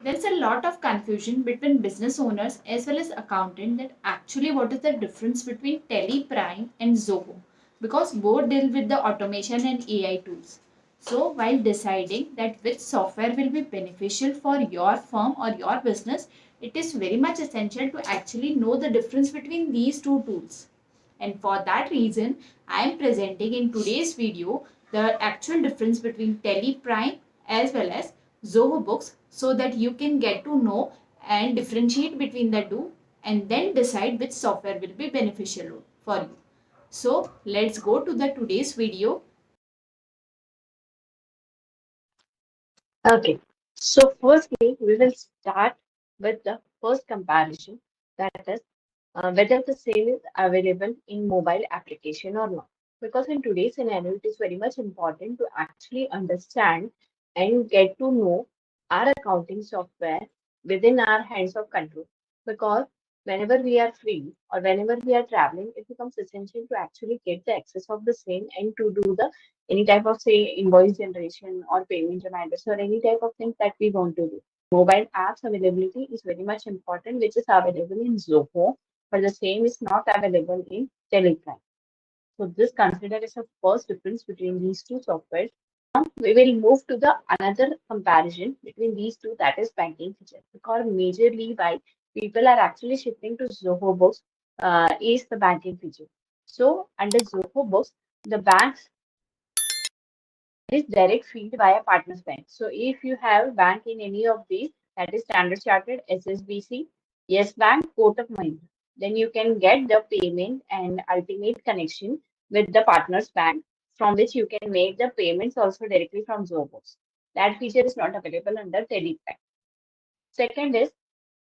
There's a lot of confusion between business owners as well as accountant that actually what is the difference between Teleprime and Zoho, because both deal with the automation and AI tools. So while deciding that which software will be beneficial for your firm or your business, it is very much essential to actually know the difference between these two tools. And for that reason, I am presenting in today's video the actual difference between Teleprime as well as Zoho Books so that you can get to know and differentiate between the two and then decide which software will be beneficial for you. So let's go to the today's video. Okay, so firstly, we will start with the first comparison, that is whether the same is available in mobile application or not. Because in today's scenario, it is very much important to actually understand and get to know our accounting software within our hands of control. Because whenever we are free or whenever we are traveling, it becomes essential to actually get the access of the same and to do the any type of say invoice generation or payment reminders or any type of things that we want to do. Mobile apps availability is very much important, which is available in Zoho, but the same is not available in Telegram. So this considered as a first difference between these two softwares. We will move to the another comparison between these two, that is banking feature. Because majorly why people are actually shifting to Zoho Books is the banking feature. So under Zoho Books, the banks is direct feed via partners bank. So if you have bank in any of these, that is Standard Chartered, SSBC, Yes Bank, Kotak Mahindra, then you can get the payment and ultimate connection with the partners bank from which you can make the payments also directly from Zobos. That feature is not available under Telepack. Second is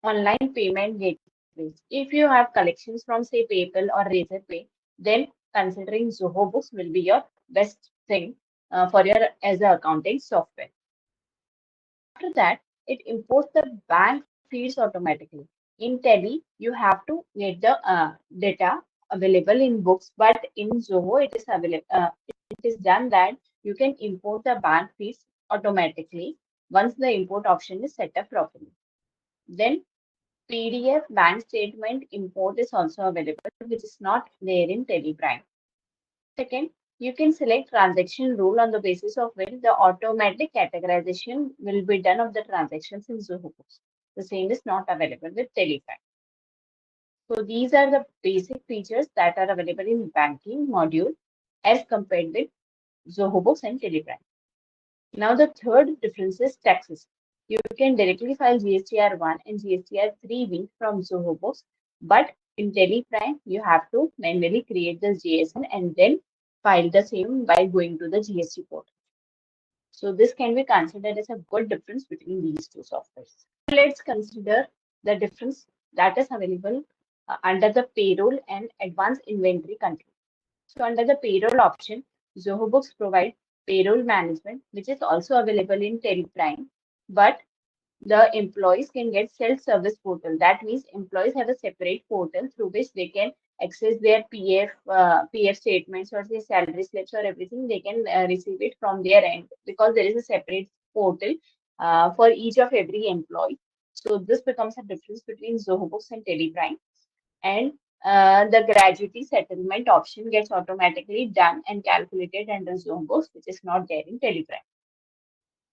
online payment gateways. If you have collections from say PayPal or Razorpay, then considering Zoho Books will be your best thing for your as a accounting software. After that, it imports the bank feeds automatically. In Tele, you have to get the data available in books, but in Zoho, it is available. It is done that you can import the bank feeds automatically once the import option is set up properly. Then PDF bank statement import is also available, which is not there in Teleprime. Second, you can select transaction rule on the basis of which the automatic categorization will be done of the transactions in Zoho Books. The same is not available with Teleprime. So these are the basic features that are available in banking module as compared with Zoho Books and Teleprime. Now the third difference is taxes. You can directly file GSTR1 and GSTR3B from Zoho Books, but in Teleprime, you have to manually create the JSN and then file the same by going to the GST portal. So this can be considered as a good difference between these two softwares. Let's consider the difference that is available under the payroll and advanced inventory control. So under the payroll option, Zoho Books provide payroll management, which is also available in Teleprime, but the employees can get self-service portal. That means employees have a separate portal through which they can access their PF statements or their salary slips or everything. They can receive it from their end because there is a separate portal for each of every employee. So this becomes a difference between Zoho Books and Teleprime. And the gratuity settlement option gets automatically done and calculated under Zoho Books, which is not there in Teleprime.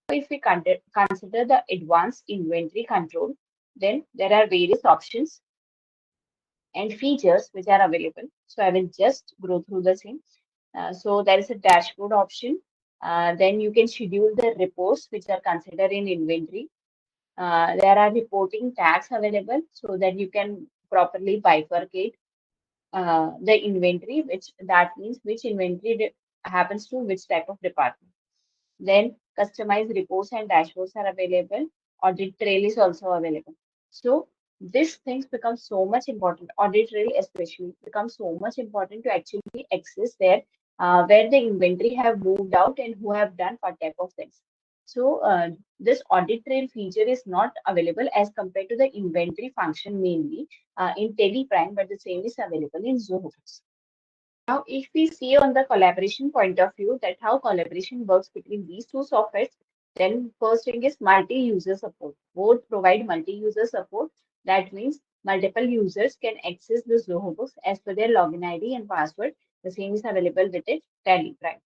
If we consider the advanced inventory control, then there are various options and features which are available. So I will just go through the same. So there is a dashboard option. Then you can schedule the reports which are considered in inventory. There are reporting tags available so that you can properly bifurcate the inventory, which that means which inventory happens to which type of department. Then customized reports and dashboards are available. Audit trail is also available. So these things become so much important. Audit trail especially becomes so much important to actually access there where the inventory have moved out and who have done what type of things. So this audit trail feature is not available as compared to the inventory function mainly in Teleprime, but the same is available in Zoho. Now, if we see on the collaboration point of view that how collaboration works between these two softwares, Then first thing is multi-user support. Both provide multi-user support. That means multiple users can access the Zoho Books as per their login ID and password. The same is available with a Telegram.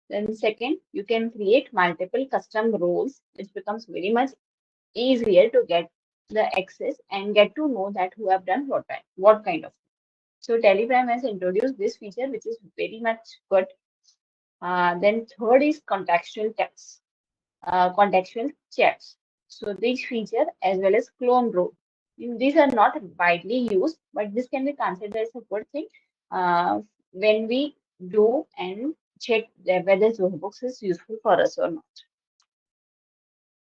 Then second, you can create multiple custom roles, which becomes very much easier to get the access and get to know that who have done what kind of. So Telegram has introduced this feature, which is very much good. Then third is contextual checks. So these feature as well as clone rule. These are not widely used, but this can be considered as a good thing when we do and check whether Zoho Books is useful for us or not.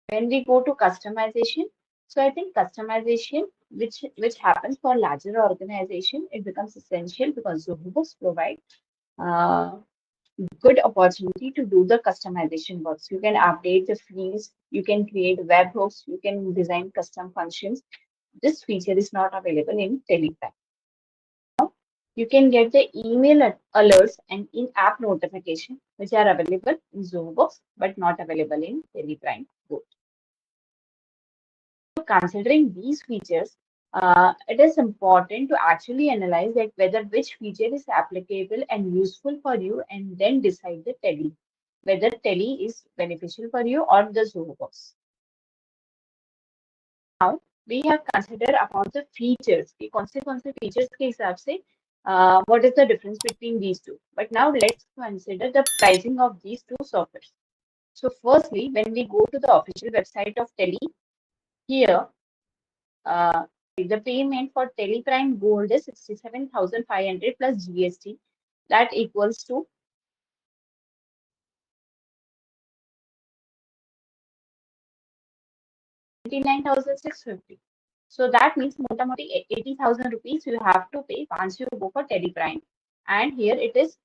When we go to customization, so I think customization, which happens for larger organization, it becomes essential because Zoho Books provide uh, good opportunity to do the customization works. You can update the fields, you can create webhooks, you can design custom functions. This feature is not available in Telegram. You can get the email alerts and in-app notification, which are available in Zoho Books, but not available in Telegram. Considering these features, it is important to actually analyze that whether which feature is applicable and useful for you, and then decide the tele whether tele is beneficial for you or the Zoho Box. Now we have considered about the features. The कौन से features के हिसाब से what is the difference between these two? But now let's consider the pricing of these two softwares. So firstly, when we go to the official website of Tele, here Uh, the payment for Teleprime Gold is 67,500 plus GST. That equals to 29,650. So that means मोटा 80,000 rupees you have to pay once you go for Teleprime. And here it is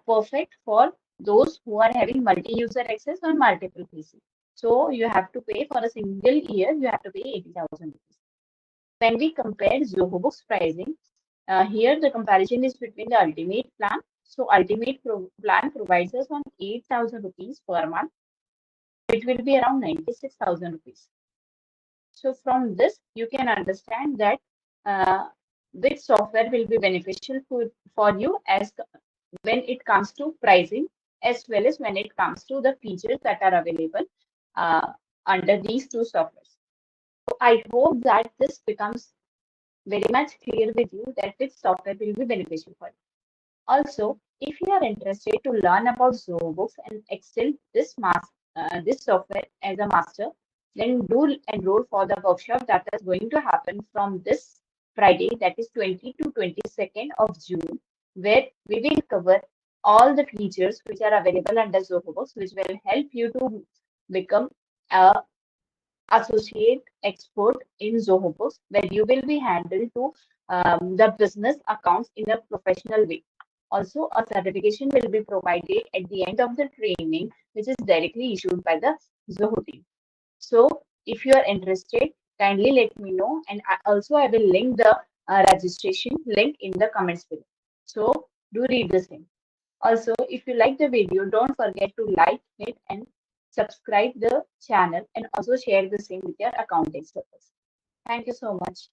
perfect for those who are having multi-user access on multiple PCs. So you have to pay for a single year, you have to pay 80,000 rupees. When we compare Zoho Books pricing, here the comparison is between the ultimate plan. So ultimate plan provides us on 8,000 rupees per month. It will be around 96,000 rupees. So from this, you can understand that which software will be beneficial for you as when it comes to pricing, as well as when it comes to the features that are available under these two softwares. So I hope that this becomes very much clear with you that which software will be beneficial for you. Also, if you are interested to learn about Zoho Books and excel this software as a master, then do enroll for the workshop that is going to happen from this Friday, that is 20 to 22nd of June, where we will cover all the features which are available under Zoho Books, which will help you to become a associate expert in Zoho Books, where you will be handled to the business accounts in a professional way. Also, a certification will be provided at the end of the training, which is directly issued by the Zoho team. So, if you are interested, kindly let me know, and I will link the registration link in the comments below. So, do read the same. Also, if you like the video, don't forget to like it and subscribe the channel, and also share the same with your accounting circles. Thank you so much.